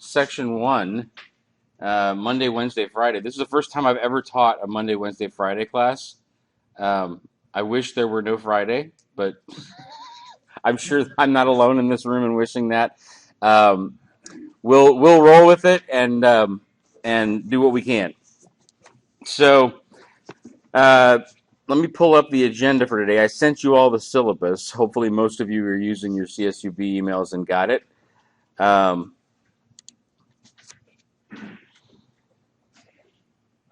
Section 1, Monday, Wednesday, Friday. This is the first time I've ever taught a Monday, Wednesday, Friday class. I wish there were no Friday, but I'm sure I'm not alone in this room in wishing that. We'll roll with it and do what we can. So let me pull up the agenda for today. I sent you all the syllabus. Hopefully most of you are using your CSUB emails and got it.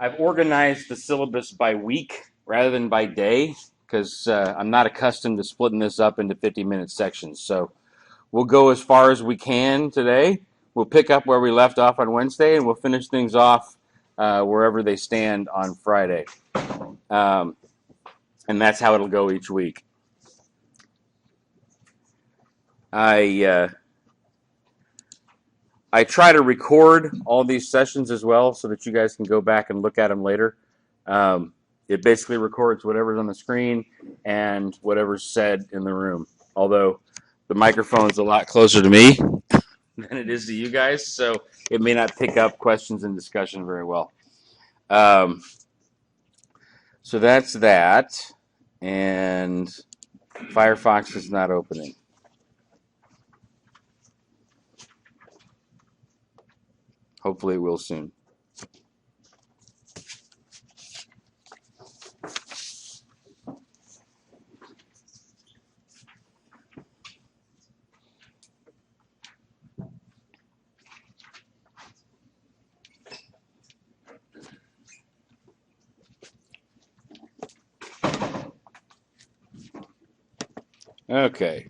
I've organized the syllabus by week rather than by day because I'm not accustomed to splitting this up into 50-minute sections. So we'll go as far as we can today. We'll pick up where we left off on Wednesday, and we'll finish things off wherever they stand on Friday. And that's how it'll go each week. I try to record all these sessions as well so that you guys can go back and look at them later. It basically records whatever's on the screen and whatever's said in the room. Although the microphone's a lot closer to me than it is to you guys, so it may not pick up questions and discussion very well. So that's that. And Firefox is not opening. Hopefully it will soon. Okay.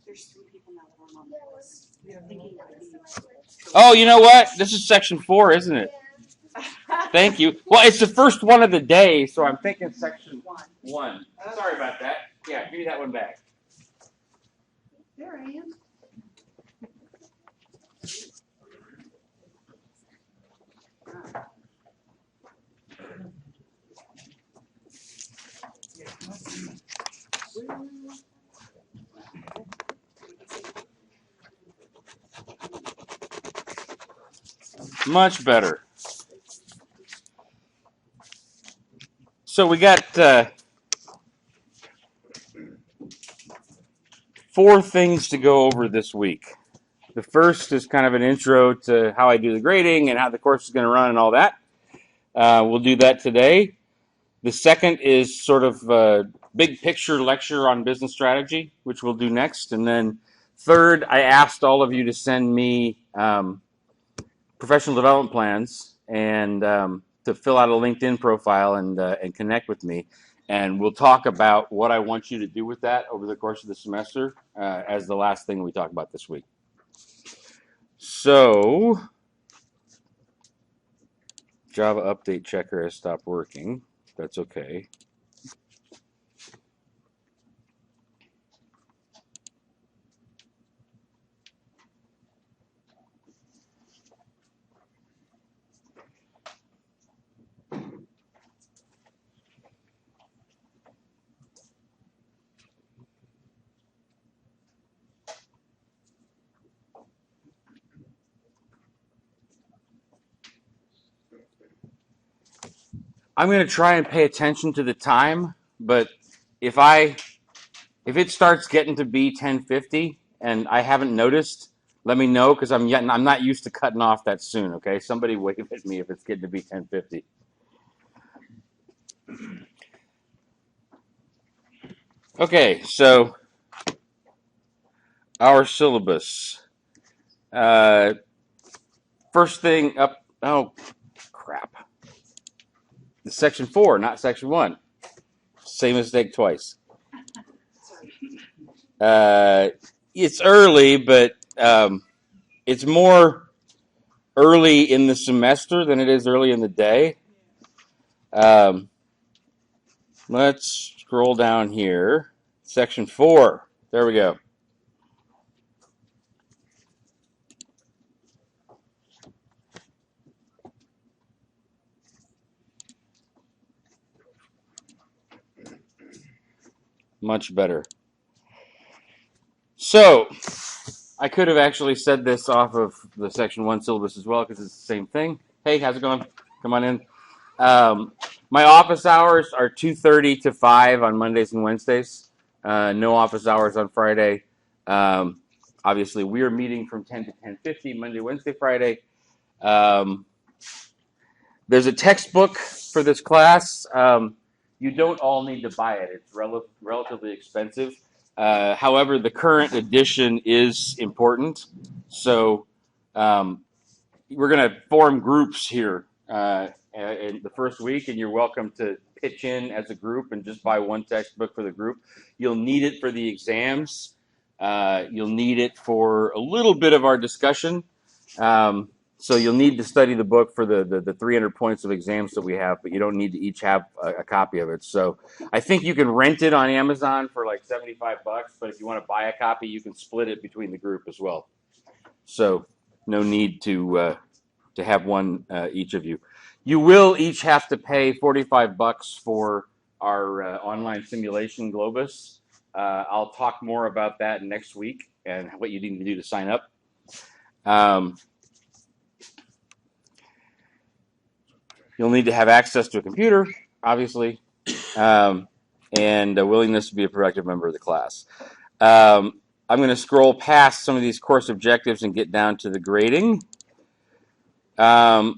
There's 3 people now that are on the list. Thinking Oh, you know what? This is section 4, isn't it? Thank you. Well, it's the first one of the day, so I'm thinking section 1. Sorry about that. Yeah, give me that one back. There I am. Much better. So we got 4 things to go over this week. The first is kind of an intro to how I do the grading and how the course is going to run and all that. We'll do that today. The second is sort of a big picture lecture on business strategy, which we'll do next. And then third, I asked all of you to send me professional development plans and to fill out a LinkedIn profile and connect with me. And we'll talk about what I want you to do with that over the course of the semester as the last thing we talk about this week. So, Java update checker has stopped working. That's okay. I'm going to try and pay attention to the time, but if it starts getting to be 10:50 and I haven't noticed, let me know because I'm not used to cutting off that soon. Okay, somebody wave at me if it's getting to be 10:50. Okay, so our syllabus. First thing up. Oh, crap. The section 4, not section 1. Same mistake twice. It's early, but it's more early in the semester than it is early in the day. Let's scroll down here. Section 4. There we go. much better. So, I could have actually said this off of the Section 1 syllabus as well because it's the same thing. Hey, how's it going? Come on in. My office hours are 2:30 to 5 on Mondays and Wednesdays. No office hours on Friday. Obviously, we are meeting from 10 to 10:50 Monday, Wednesday, Friday. There's a textbook for this class. You don't all need to buy it. It's relatively expensive. However, the current edition is important. So we're going to form groups here in the first week, and you're welcome to pitch in as a group and just buy one textbook for the group. You'll need it for the exams. You'll need it for a little bit of our discussion. So you'll need to study the book for the 300 points of exams that we have, but you don't need to each have a copy of it. So I think you can rent it on Amazon for like $75, but if you want to buy a copy, you can split it between the group as well. So no need to have one each of you. You will each have to pay $45 for our online simulation Globus. I'll talk more about that next week and what you need to do to sign up. You'll need to have access to a computer, obviously, and a willingness to be a productive member of the class. I'm going to scroll past some of these course objectives and get down to the grading. So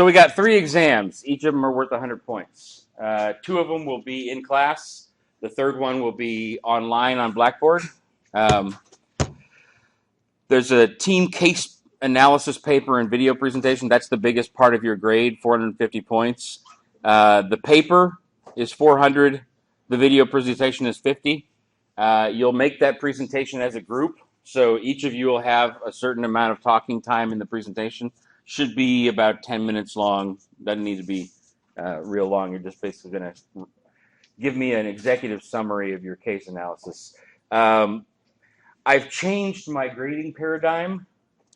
we got 3 exams. Each of them are worth 100 points. 2 of them will be in class. The third one will be online on Blackboard. There's a team case analysis paper and video presentation. That's the biggest part of your grade, 450 points. The paper is 400. The video presentation is 50. You'll make that presentation as a group. So each of you will have a certain amount of talking time in the presentation. Should be about 10 minutes long. Doesn't need to be real long. You're just basically going to give me an executive summary of your case analysis. I've changed my grading paradigm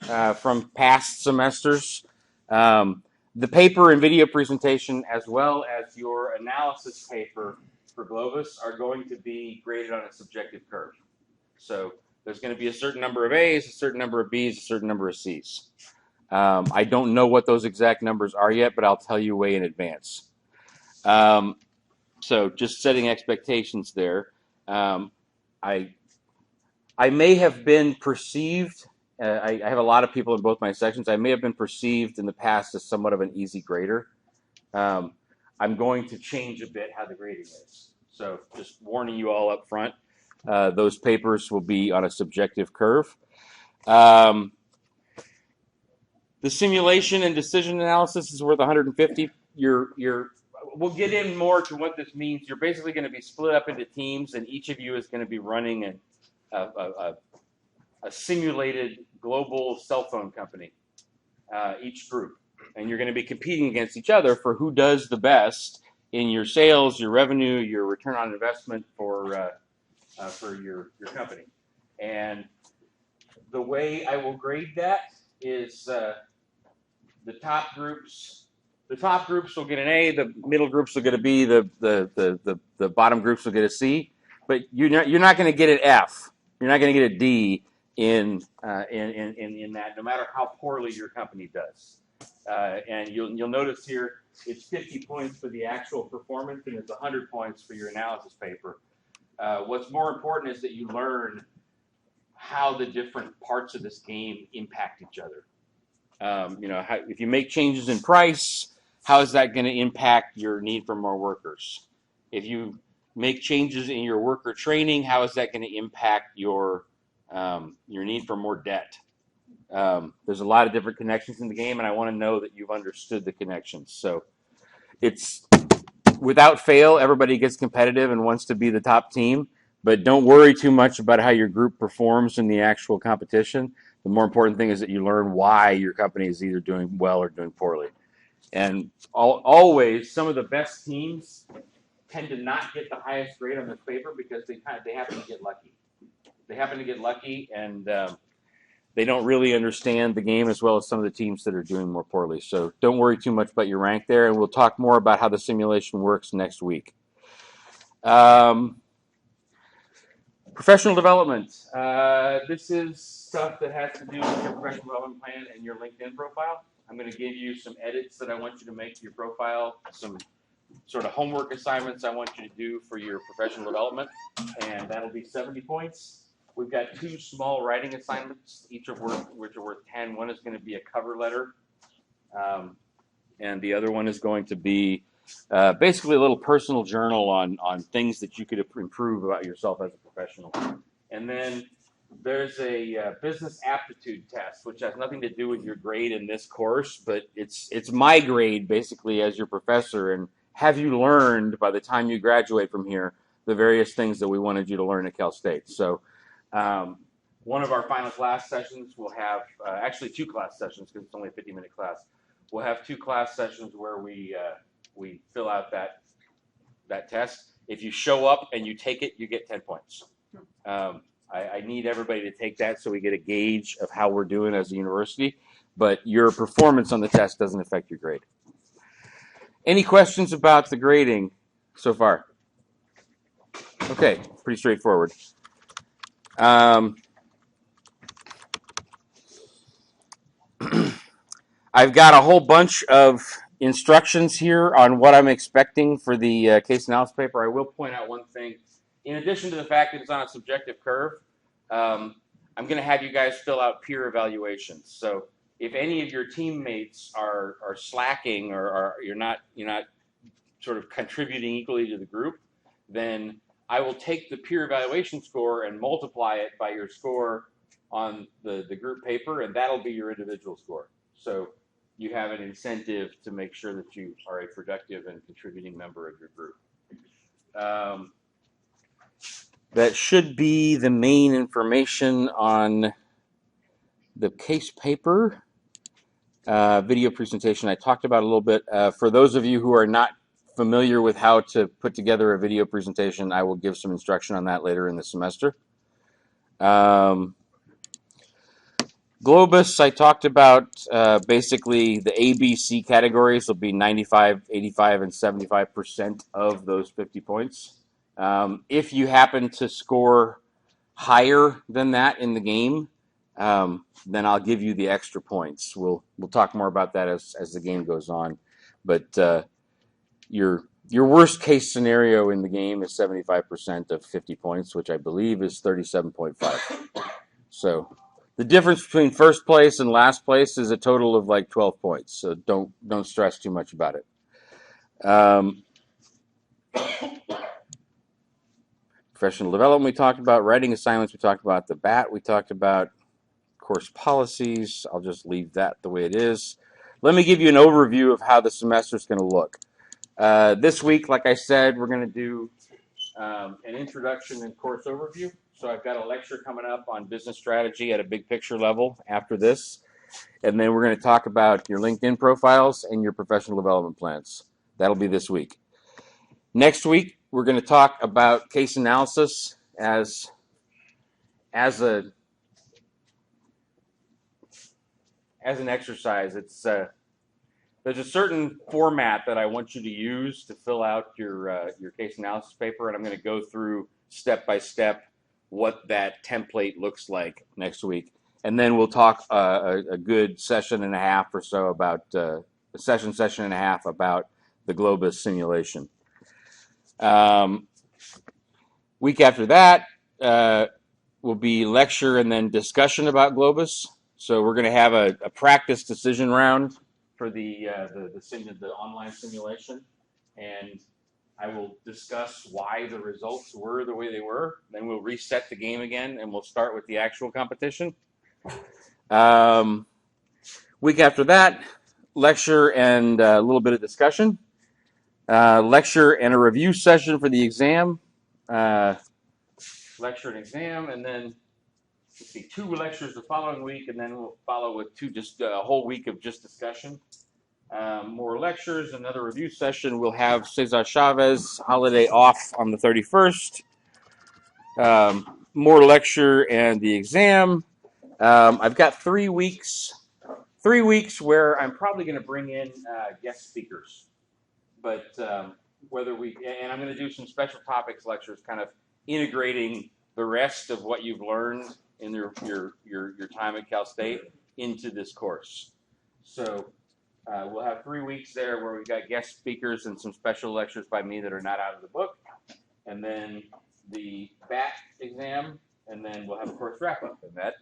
from past semesters. The paper and video presentation, as well as your analysis paper for Globus, are going to be graded on a subjective curve. So there's going to be a certain number of A's, a certain number of B's, a certain number of C's. I don't know what those exact numbers are yet, but I'll tell you way in advance. So just setting expectations there. I may have been perceived, I have a lot of people in both my sections, I may have been perceived in the past as somewhat of an easy grader. I'm going to change a bit how the grading is. So just warning you all up front, those papers will be on a subjective curve. The simulation and decision analysis is worth 150. We'll get in more to what this means. You're basically going to be split up into teams, and each of you is going to be running a simulated global cell phone company, each group. And you're going to be competing against each other for who does the best in your sales, your revenue, your return on investment for your company. And the way I will grade that is the top groups will get an A, the middle groups will get a B, the bottom groups will get a C, but you're not going to get an F. You're not going to get a D in that, no matter how poorly your company does. And you'll notice here it's 50 points for the actual performance, and it's 100 points for your analysis paper. What's more important is that you learn how the different parts of this game impact each other. If you make changes in price, how is that going to impact your need for more workers? If you make changes in your worker training, how is that going to impact your need for more debt? There's a lot of different connections in the game, and I want to know that you've understood the connections. So it's without fail, everybody gets competitive and wants to be the top team, but don't worry too much about how your group performs in the actual competition. The more important thing is that you learn why your company is either doing well or doing poorly. And always, some of the best teams tend to not get the highest grade on this paper because they happen to get lucky. They happen to get lucky, and they don't really understand the game as well as some of the teams that are doing more poorly. So don't worry too much about your rank there, and we'll talk more about how the simulation works next week. Um, Professional development. This is stuff that has to do with your professional development plan and your LinkedIn profile. I'm going to give you some edits that I want you to make to your profile, some sort of homework assignments I want you to do for your professional development, and that'll be 70 points. We've got two small writing assignments, each of which are worth 10. One is going to be a cover letter, and the other one is going to be basically a little personal journal on things that you could improve about yourself as a professional. And then there's a business aptitude test, which has nothing to do with your grade in this course, but it's my grade basically as your professor. And have you learned by the time you graduate from here the various things that we wanted you to learn at Cal State? So one of our final class sessions will have actually two class sessions because it's only a 50-minute class. We'll have two class sessions where we fill out that test. If you show up and you take it, you get 10 points. I need everybody to take that so we get a gauge of how we're doing as a university, but your performance on the test doesn't affect your grade. Any questions about the grading so far? Okay, pretty straightforward. I've got a whole bunch of instructions here on what I'm expecting for the case analysis paper. I will point out one thing. In addition to the fact that it's on a subjective curve, I'm going to have you guys fill out peer evaluations. So if any of your teammates are slacking or you're not sort of contributing equally to the group, then I will take the peer evaluation score and multiply it by your score on the group paper, and that'll be your individual score. So you have an incentive to make sure that you are a productive and contributing member of your group. That should be the main information on the case paper. Video presentation I talked about a little bit. For those of you who are not familiar with how to put together a video presentation, I will give some instruction on that later in the semester. Globus, I talked about basically the ABC categories will be 95, 85, and 75% of those 50 points. If you happen to score higher than that in the game, then I'll give you the extra points. We'll talk more about that as the game goes on. But your worst case scenario in the game is 75% of 50 points, which I believe is 37.5. So the difference between first place and last place is a total of like 12 points. So don't stress too much about it. Professional development we talked about, writing assignments we talked about, the BAT we talked about, course policies. I'll just leave that the way it is. Let me give you an overview of how the semester is going to look. This week, like I said, we're going to do an introduction and course overview. So I've got a lecture coming up on business strategy at a big picture level after this. And then we're going to talk about your LinkedIn profiles and your professional development plans. That'll be this week. Next week, we're going to talk about case analysis as an exercise. It's there's a certain format that I want you to use to fill out your case analysis paper, and I'm going to go through step by step what that template looks like next week. And then we'll talk a good session and a half or so about a session and a half about the Globus simulation. Week after that will be lecture and then discussion about Globus. So we're going to have a practice decision round for the online simulation, and I will discuss why the results were the way they were. Then we'll reset the game again, and we'll start with the actual competition. Week after that, lecture and a little bit of discussion. Lecture and a review session for the exam. Lecture and exam, and then let's see, 2 lectures the following week, and then we'll follow with a whole week of just discussion. More lectures, another review session. We'll have Cesar Chavez holiday off on the 31st. More lecture and the exam. I've got 3 weeks where I'm probably going to bring in guest speakers. But whether and I'm going to do some special topics lectures, kind of integrating the rest of what you've learned in your time at Cal State into this course. So we'll have 3 weeks there where we've got guest speakers and some special lectures by me that are not out of the book, and then the BAT exam, and then we'll have a course wrap up, and that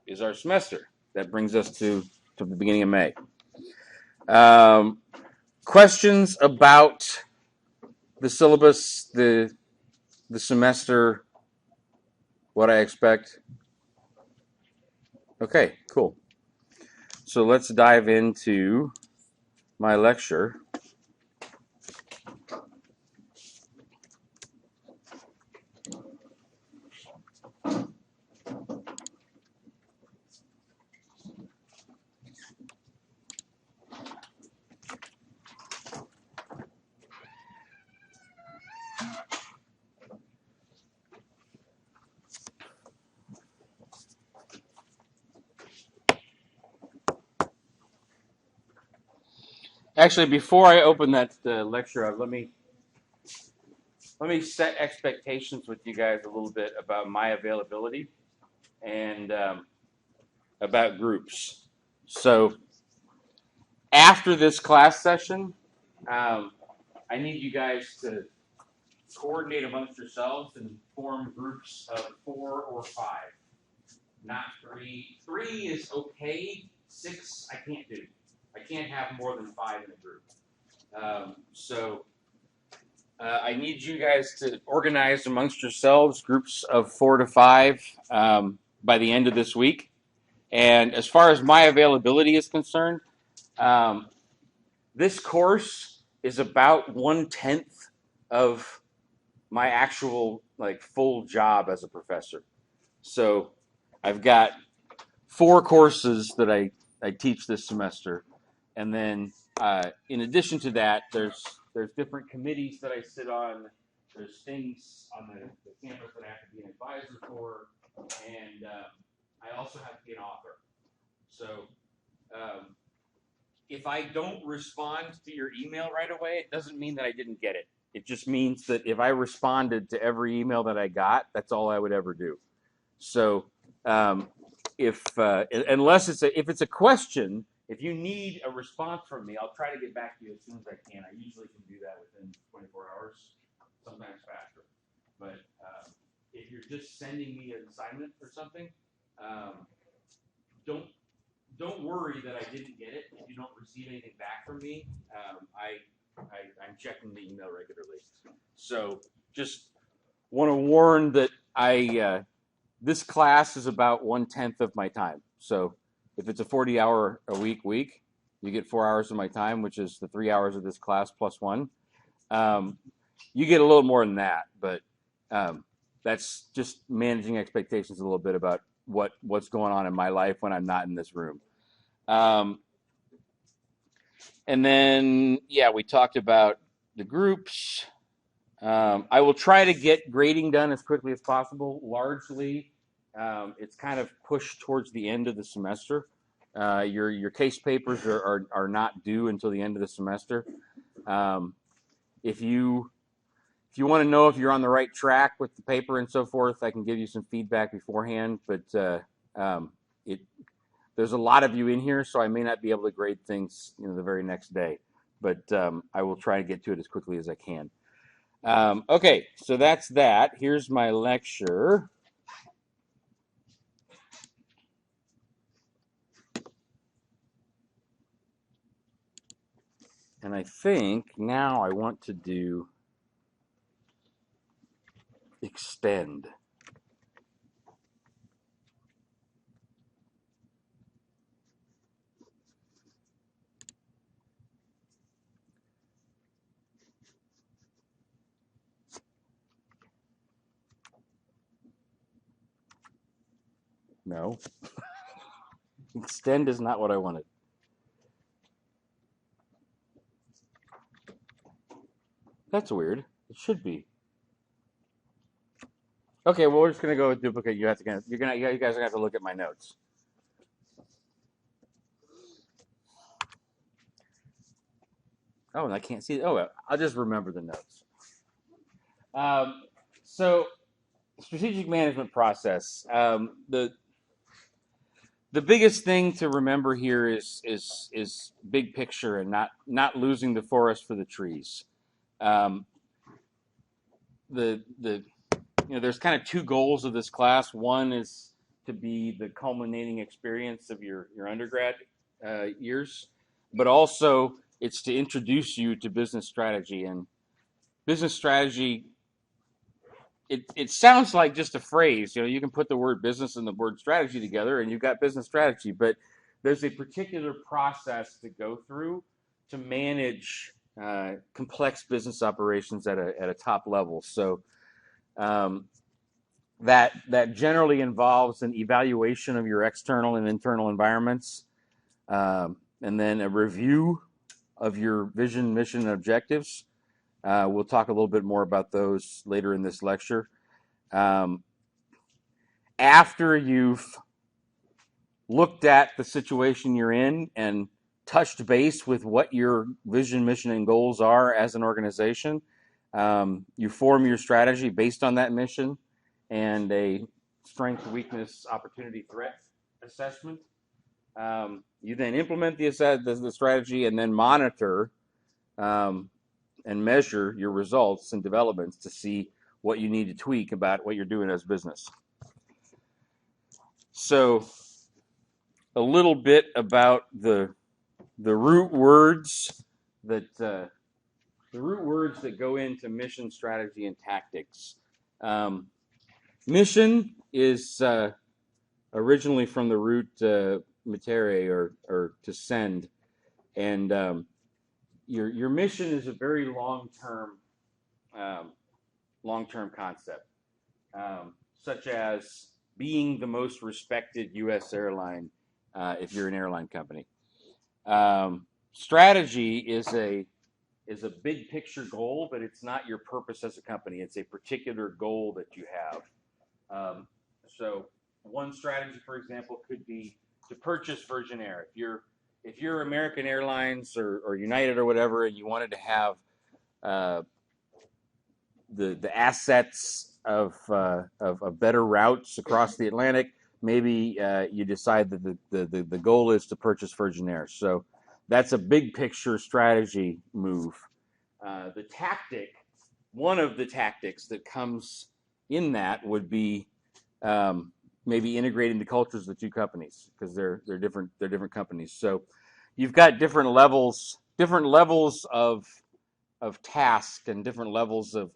is our semester. That brings us to the beginning of May. Questions about the syllabus, the semester, what I expect? Okay, cool. So let's dive into my lecture. Actually, before I open that lecture up, let me set expectations with you guys a little bit about my availability and about groups. So after this class session, I need you guys to coordinate amongst yourselves and form groups of 4 or 5, not 3. 3 is okay. 6 I can't do. I can't have more than 5 in a group. I need you guys to organize amongst yourselves groups of 4 to 5 by the end of this week. And as far as my availability is concerned, this course is about 1/10 of my actual full job as a professor. So I've got 4 courses that I teach this semester, and then in addition to that, there's different committees that I sit on. There's things on the campus that I have to be an advisor for, and I also have to be an author. So if I don't respond to your email right away, it doesn't mean that I didn't get it. It just means that if I responded to every email that I got, that's all I would ever do. So if it's a question, if you need a response from me, I'll try to get back to you as soon as I can. I usually can do that within 24 hours, sometimes faster. But if you're just sending me an assignment or something, don't worry that I didn't get it. If you don't receive anything back from me, I'm checking the email regularly. So just want to warn that this class is about 1/10 of my time. So if it's a 40-hour-a-week, you get 4 hours of my time, which is the 3 hours of this class plus 1. You get a little more than that, but that's just managing expectations a little bit about what's going on in my life when I'm not in this room. And then, we talked about the groups. I will try to get grading done as quickly as possible. Largely, it's kind of pushed towards the end of the semester. Your case papers are not due until the end of the semester. If you want to know if you're on the right track with the paper and so forth, I can give you some feedback beforehand. But there's a lot of you in here, so I may not be able to grade things the very next day. But I will try to get to it as quickly as I can. Okay, so that's that. Here's my lecture. And I think now I want to do extend. No. Extend is not what I wanted. That's weird. It should be. Okay, well, we're just gonna go with duplicate. You guys are gonna have to look at my notes. Oh, and I can't see. Oh, I'll just remember the notes. So strategic management process. The biggest thing to remember here is big picture and not losing the forest for the trees. Um, the there's kind of two goals of this class. One is to be the culminating experience of your undergrad years, but also it's to introduce you to business strategy. And business strategy, it sounds like just a phrase. You can put the word business and the word strategy together and you've got business strategy, but there's a particular process to go through to manage complex business operations at a top level. So um, that generally involves an evaluation of your external and internal environments, and then a review of your vision, mission, and objectives. We'll talk a little bit more about those later in this lecture. Um, After you've looked at the situation you're in and touched base with what your vision, mission, and goals are as an organization, you form your strategy based on that mission and a strength, weakness, opportunity, threat assessment. You then implement the strategy and then monitor and measure your results and developments to see what you need to tweak about what you're doing as business. So a little bit about the root words that go into mission, strategy, and tactics. Mission is originally from the root mittere, or to send, and your mission is a very long-term concept, such as being the most respected U.S. airline if you're an airline company. Strategy is a big picture goal, but it's not your purpose as a company. It's a particular goal that you have. So one strategy, for example, could be to purchase Virgin Air. If you're American Airlines or United or whatever, and you wanted to have the assets of better routes across the Atlantic, maybe you decide that the goal is to purchase Virgin Air. So that's a big picture strategy move. The tactic, one of the tactics that comes in that would be maybe integrating the cultures of the two companies, because they're different companies. So you've got different levels of task and different levels of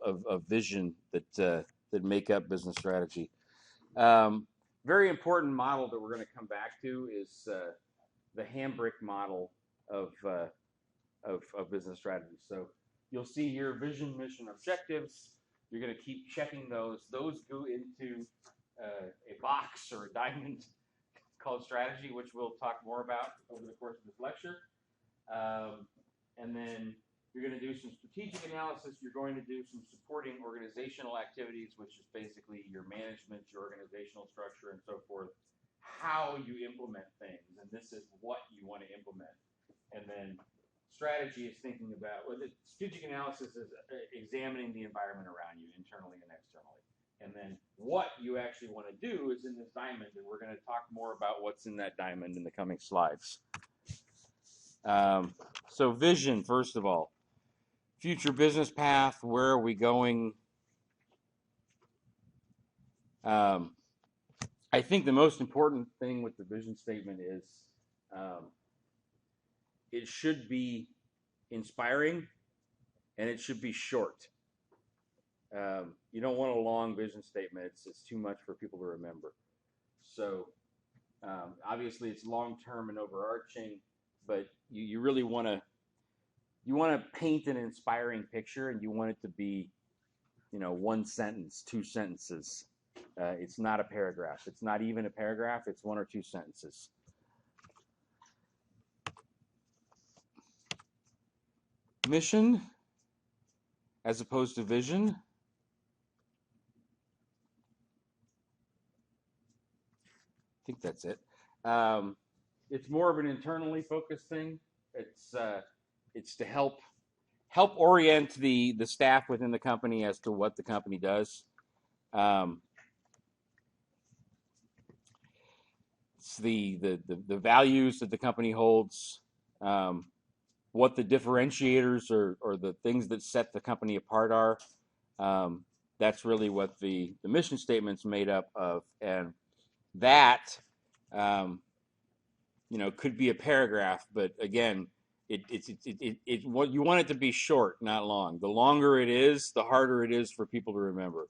vision that make up business strategy. Very important model that we're going to come back to is the Hambrick model of business strategy. So you'll see your vision, mission, objectives. You're going to keep checking those. Those go into a box or a diamond called strategy, which we'll talk more about over the course of this lecture. And then you're going to do some strategic analysis. You're going to do some supporting organizational activities, which is basically your management, your organizational structure, and so forth. How you implement things, and this is what you want to implement. And then strategy is thinking about, well, the strategic analysis is examining the environment around you, internally and externally. And then what you actually want to do is in this diamond, and we're going to talk more about what's in that diamond in the coming slides. So vision, first of all. Future business path, where are we going? I think the most important thing with the vision statement is it should be inspiring and it should be short. You don't want a long vision statement. It's too much for people to remember. So obviously it's long-term and overarching, but you really want to paint an inspiring picture, and you want it to be, one sentence, two sentences. It's not a paragraph. It's not even a paragraph. It's one or two sentences. Mission as opposed to vision. I think that's it. It's more of an internally focused thing. It's to help help orient the staff within the company as to what the company does. It's the values that the company holds, what the differentiators or the things that set the company apart are. That's really what the mission statement's made up of, and that could be a paragraph, but again, what you want it to be short, not long. The longer it is, the harder it is for people to remember.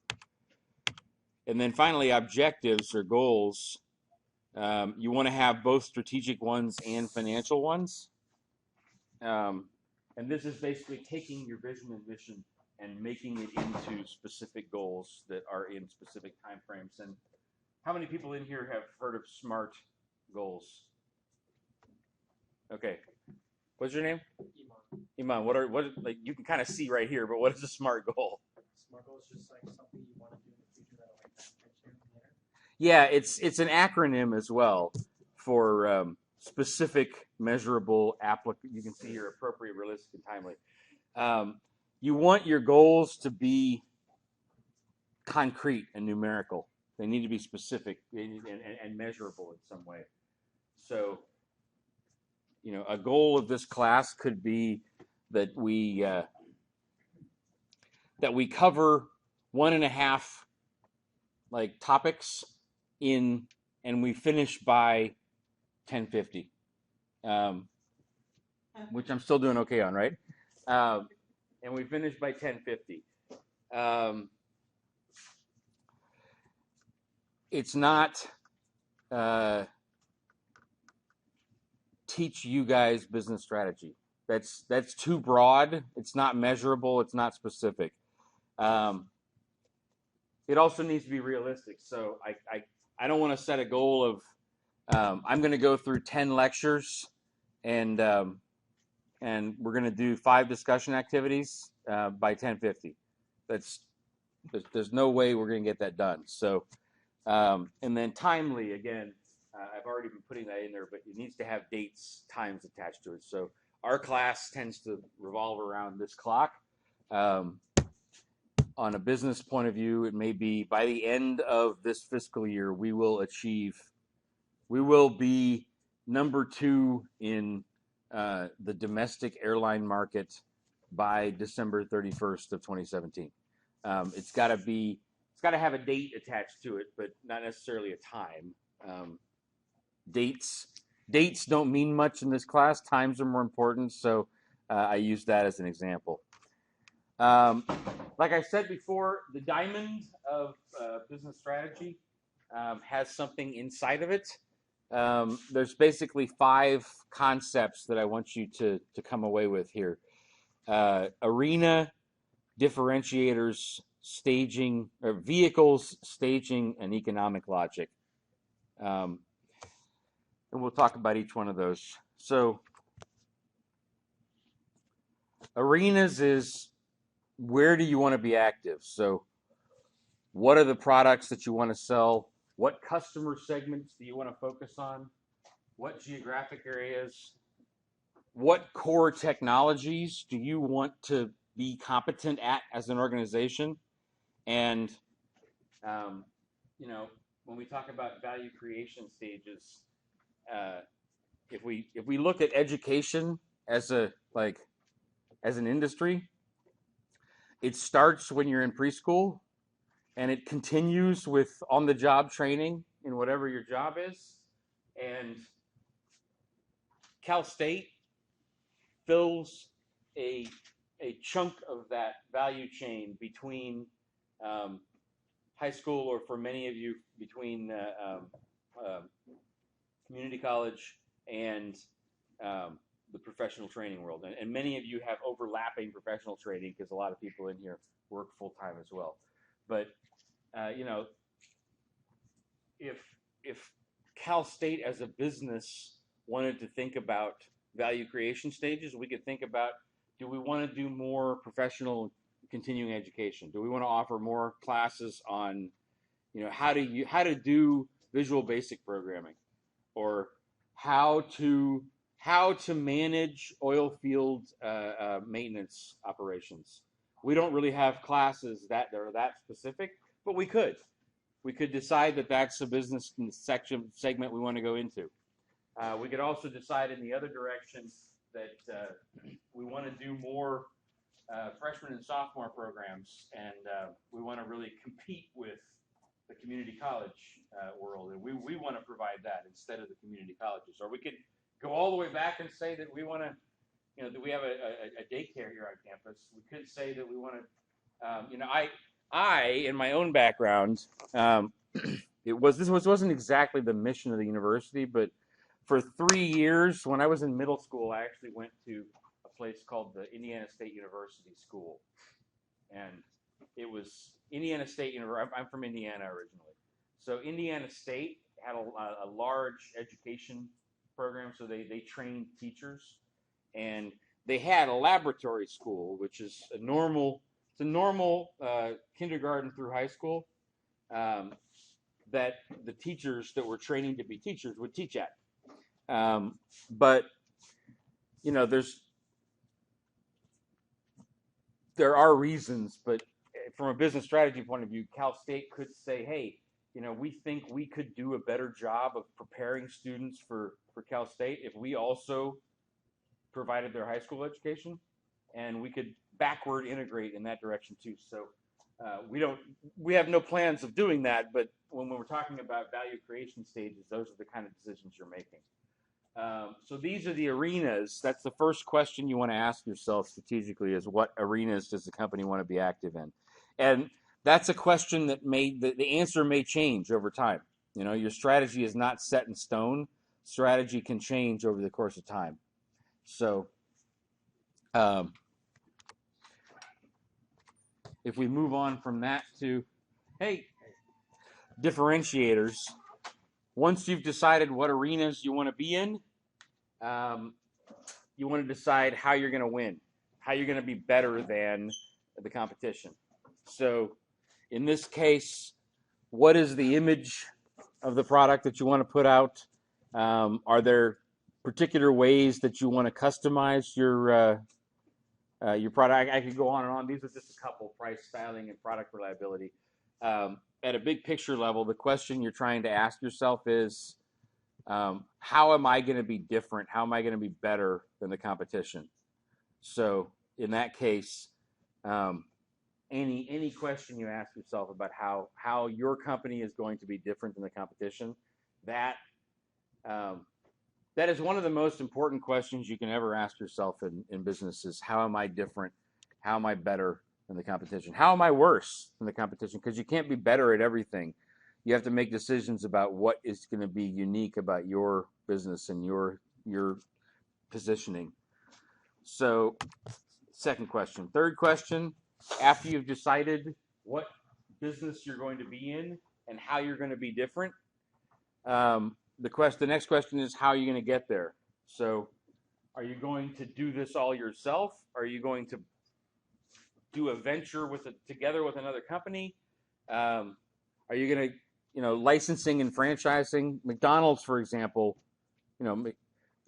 And then finally, objectives or goals. You want to have both strategic ones and financial ones. And this is basically taking your vision and mission and making it into specific goals that are in specific time frames. And how many people in here have heard of SMART goals? Okay. What's your name? Iman. What like you can kind of see right here, but what is a SMART goal? SMART goal is just like something you want to do in the future that'll like benefit you later. Yeah, it's an acronym as well for specific, measurable, you can see here, appropriate, realistic, and timely. You want your goals to be concrete and numerical. They need to be specific and measurable in some way. So, a goal of this class could be that we cover 1.5 like topics and we finish by 10:50, which I'm still doing okay on, right? And we finish by 10:50. It's not teach you guys business strategy. That's too broad. It's not measurable. It's not specific. It also needs to be realistic. So I don't want to set a goal of I'm going to go through 10 lectures and we're going to do 5 discussion activities by 10:50. There's no way we're going to get that done. So and then timely, again, I've already been putting that in there, but it needs to have dates, times attached to it. So our class tends to revolve around this clock. On a business point of view, it may be by the end of this fiscal year, we will be number 2 in the domestic airline market by December 31st of 2017. It's got to have a date attached to it, but not necessarily a time. Dates don't mean much in this class. Times are more important, so I use that as an example. Like I said before, the diamond of business strategy has something inside of it. There's basically 5 concepts that I want you to come away with here. Arena, differentiators, staging, or vehicles, staging, and economic logic. And we'll talk about each one of those. So arenas is where do you want to be active? So what are the products that you want to sell? What customer segments do you want to focus on? What geographic areas? What core technologies do you want to be competent at as an organization? And, when we talk about value creation stages, if we look at education as an industry, it starts when you're in preschool and it continues with on-the-job training in whatever your job is. And Cal State fills a chunk of that value chain between high school, or for many of you, between community college and the professional training world. And many of you have overlapping professional training because a lot of people in here work full-time as well. But, if Cal State as a business wanted to think about value creation stages, we could think about, do we want to do more professional continuing education? Do we want to offer more classes on, how to do Visual Basic programming, or how to how to manage oil field maintenance operations. We don't really have classes that are that specific, but we could. We could decide that that's a business segment we want to go into. We could also decide in the other direction that we want to do more freshman and sophomore programs, and we want to really compete with the community college world, and we want to provide that instead of the community colleges. Or we could go all the way back and say that we want to, that we have a daycare here on campus. We could say that we want to, I in my own background, this wasn't exactly the mission of the university, but for 3 years when I was in middle school, I actually went to a place called the Indiana State University School, and it was Indiana State University. I'm from Indiana originally, so Indiana State had a large education program, so they trained teachers, and they had a laboratory school, which is a normal kindergarten through high school that the teachers that were training to be teachers would teach at. But there are reasons, but from a business strategy point of view, Cal State could say, hey, we think we could do a better job of preparing students for Cal State if we also provided their high school education, and we could backward integrate in that direction too. So we have no plans of doing that, but when we're talking about value creation stages, those are the kind of decisions you're making. So these are the arenas. That's the first question you want to ask yourself strategically, is what arenas does the company want to be active in? And that's a question that the answer may change over time. Your strategy is not set in stone. Strategy can change over the course of time. So if we move on from that to, hey, differentiators. Once you've decided what arenas you want to be in, you want to decide how you're going to win, how you're going to be better than the competition. So in this case, what is the image of the product that you want to put out? Are there particular ways that you want to customize your product? I could go on and on. These are just a couple: price, styling, and product reliability. At a big picture level, the question you're trying to ask yourself is, how am I going to be different? How am I going to be better than the competition? So in that case, any question you ask yourself about how your company is going to be different than the competition, that is one of the most important questions you can ever ask yourself in business is, how am I different? How am I better than the competition? How am I worse than the competition? Because you can't be better at everything. You have to make decisions about what is going to be unique about your business and your positioning. So, second question. Third question, after you've decided what business you're going to be in and how you're going to be different, the next question is, how are you going to get there? So, are you going to do this all yourself? Are you going to do a venture together with another company? Are you going to, licensing and franchising? McDonald's, for example,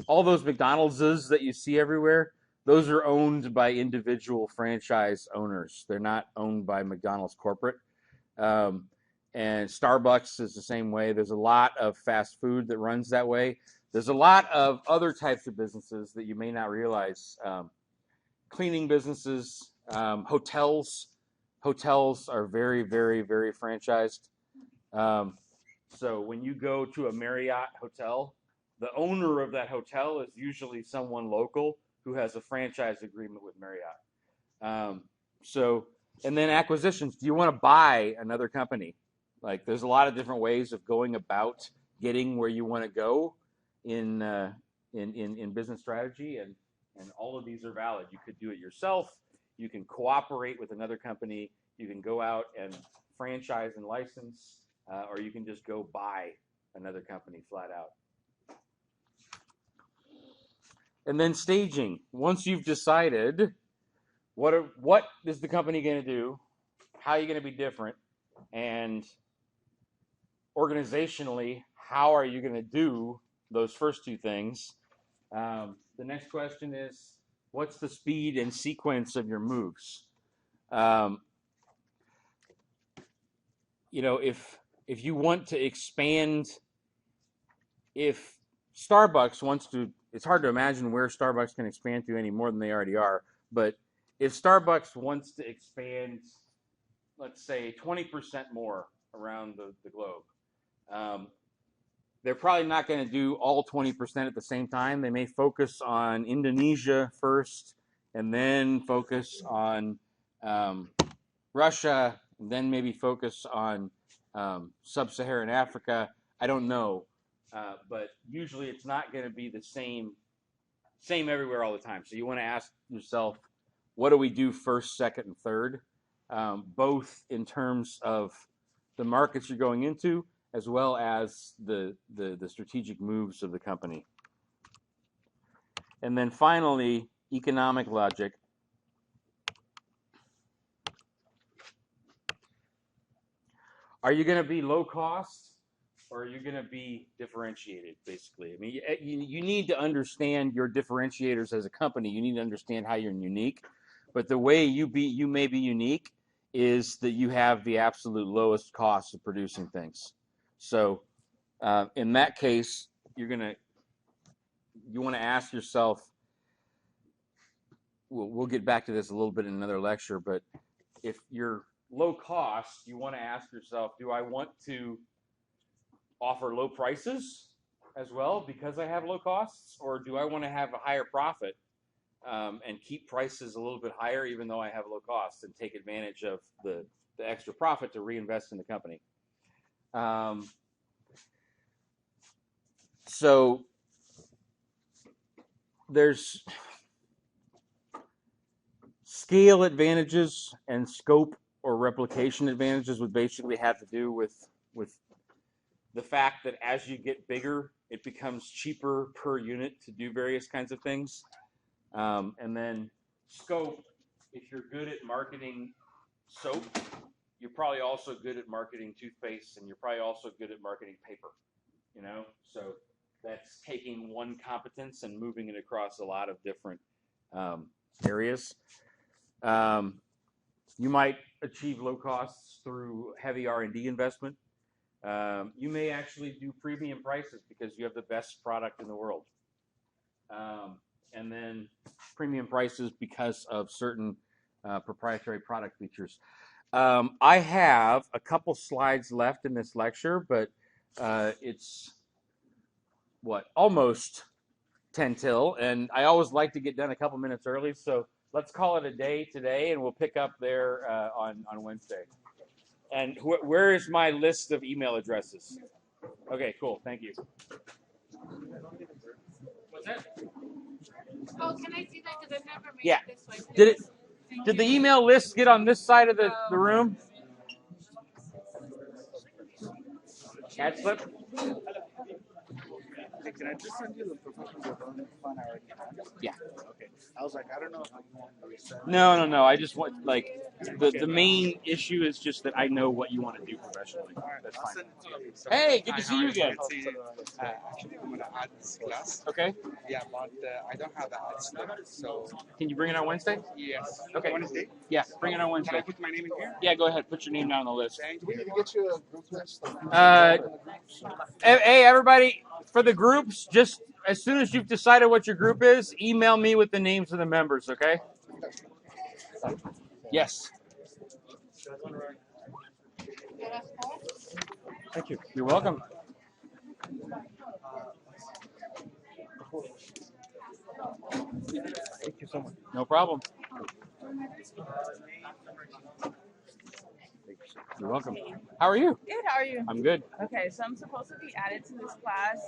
all those McDonald's's that you see everywhere, those are owned by individual franchise owners. They're not owned by McDonald's corporate. And Starbucks is the same way. There's a lot of fast food that runs that way. There's a lot of other types of businesses that you may not realize. Cleaning businesses, hotels. Hotels are very, very, very franchised. So when you go to a Marriott hotel, the owner of that hotel is usually someone local who has a franchise agreement with Marriott. And then acquisitions. Do you want to buy another company? Like, there's a lot of different ways of going about getting where you want to go in business strategy, and all of these are valid. You could do it yourself. You can cooperate with another company. You can go out and franchise and license, or you can just go buy another company flat out. And then staging. Once you've decided what is the company going to do, how are you going to be different, and organizationally, how are you going to do those first two things? The next question is, what's the speed and sequence of your moves? You know, if you want to expand, if Starbucks wants to, it's hard to imagine where Starbucks can expand to any more than they already are. But if Starbucks wants to expand, let's say 20% more around the globe, they're probably not going to do all 20% at the same time. They may focus on Indonesia first, and then focus on Russia, and then maybe focus on sub-Saharan Africa. I don't know, but usually it's not going to be the same everywhere all the time. So you want to ask yourself, what do we do first, second, and third, both in terms of the markets you're going into, as well as the strategic moves of the company. And then finally, economic logic. Are you going to be low cost, or are you going to be differentiated, basically? I mean, you need to understand your differentiators as a company. You need to understand how you're unique. But the way you may be unique is that you have the absolute lowest cost of producing things. So in that case, you want to ask yourself, we'll get back to this a little bit in another lecture, but if you're low cost, you want to ask yourself, do I want to offer low prices as well because I have low costs, or do I want to have a higher profit and keep prices a little bit higher even though I have low costs, and take advantage of the extra profit to reinvest in the company? So there's scale advantages and scope or replication advantages would basically have to do with the fact that as you get bigger, it becomes cheaper per unit to do various kinds of things. And then scope, if you're good at marketing soap, you're probably also good at marketing toothpaste, and you're probably also good at marketing paper, you know? So that's taking one competence and moving it across a lot of different areas. You might achieve low costs through heavy R&D investment. You may actually do premium prices because you have the best product in the world. And then premium prices because of certain proprietary product features. I have a couple slides left in this lecture, but it's almost 10 till, and I always like to get done a couple minutes early, so let's call it a day today, and we'll pick up there on Wednesday. And where is my list of email addresses? Okay, cool, thank you. What's that? Oh, can I see that? Because I've never made Yeah. it this way. Did the email list get on this side of the room? Ad slip? Hey, can I just send you the professional development plan I already have? Yeah. Okay. I was like, I don't know if you want to reset. No. I just want, like, the main issue is just that I know what you want to do professionally. That's I'll fine. send it to you. So, Hey, good to see you again. Actually, I'm going to add this class. Okay. Yeah, but I don't have the ad slip. So, Can you bring it on Wednesday? yes. Okay. Wednesday? Yeah, bring it on Can Wednesday. I put my name in here? Yeah, go ahead. Put your name down on the list. Do we need to get you a group list? Hey, everybody, for the groups, just as soon as you've decided what your group is, email me with the names of the members, okay? Yes. Thank you. You're welcome. Thank you so much. No problem. You're welcome. How are you? Good, how are you? I'm good. Okay, so I'm supposed to be added to this class.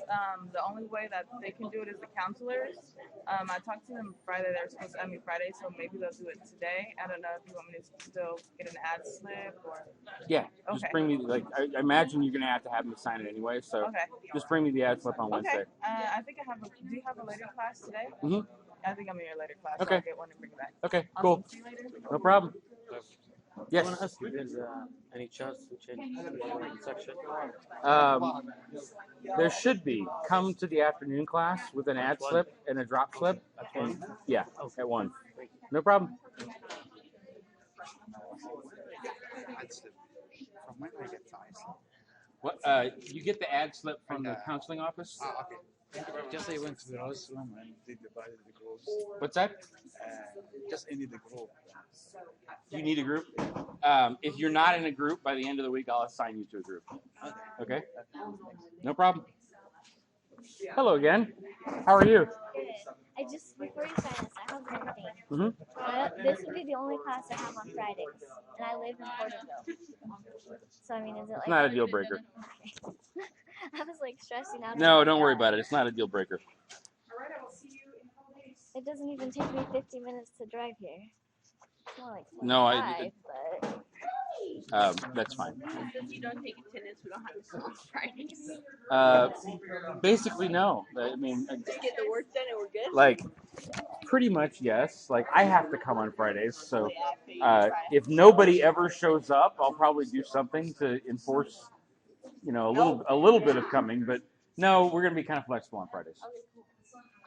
The only way that they can do it is the counselors. I talked to them Friday. They were supposed to add me Friday, so maybe they'll do it today. I don't know if you want me to still get an ad slip or. Yeah, just Okay. bring me, I imagine you're going to have me sign it anyway, so Okay. just bring me the ad slip on Wednesday. Okay. I think I have do you have a later class today? Mm-hmm. I think I'm in your later class, Okay. so I'll get one and bring it back. Okay, Awesome. cool. See you later. No problem. Yes. I want to ask if there's any chance to change the section. There should be. Come to the afternoon class with an ad slip and a drop slip. And yeah, at 1. No problem. From when I get size? What? You get the ad slip from the counseling office. Okay. Just I went to the restroom and they divided the groups. What's that? Just any the group. You need a group. If you're not in a group, by the end of the week, I'll assign you to a group. Okay? No problem. Hello again. How are you? Good. I just, before you sign this, I have one thing. Mm-hmm. This would be the only class I have on Fridays, and I live in Porterville. So, I mean, is it It's like... not a deal breaker. Okay. I was, like, stressing out. No, don't worry about it. It's not a deal breaker. It doesn't even take me 50 minutes to drive here. It's more like 25, No, but... that's fine. Since you don't take attendance, we don't have to come on Fridays. Basically, no. I mean, Just get the work done and we're good. like, pretty much yes. Like, I have to come on Fridays, so if nobody ever shows up, I'll probably do something to enforce, a little bit of coming. But no, we're gonna be kind of flexible on Fridays. Okay, cool.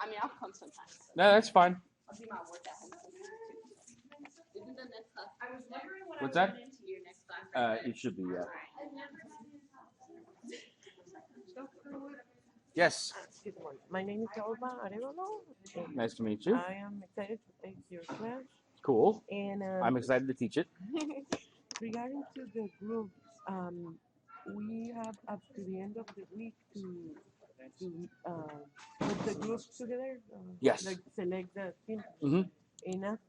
I mean, I'll come sometimes. No, that's fine. I'll do my work at home. Isn't the next class? I was wondering what What's that? into your next class. It should be, yeah. Yes. Good morning. My name is Alba Arevalo. Nice to meet you. I am excited to take your class. Cool. And I'm excited to teach it. regarding to the groups, we have up to the end of the week to put the groups together. Yes. Like select the team. Mm-hmm. And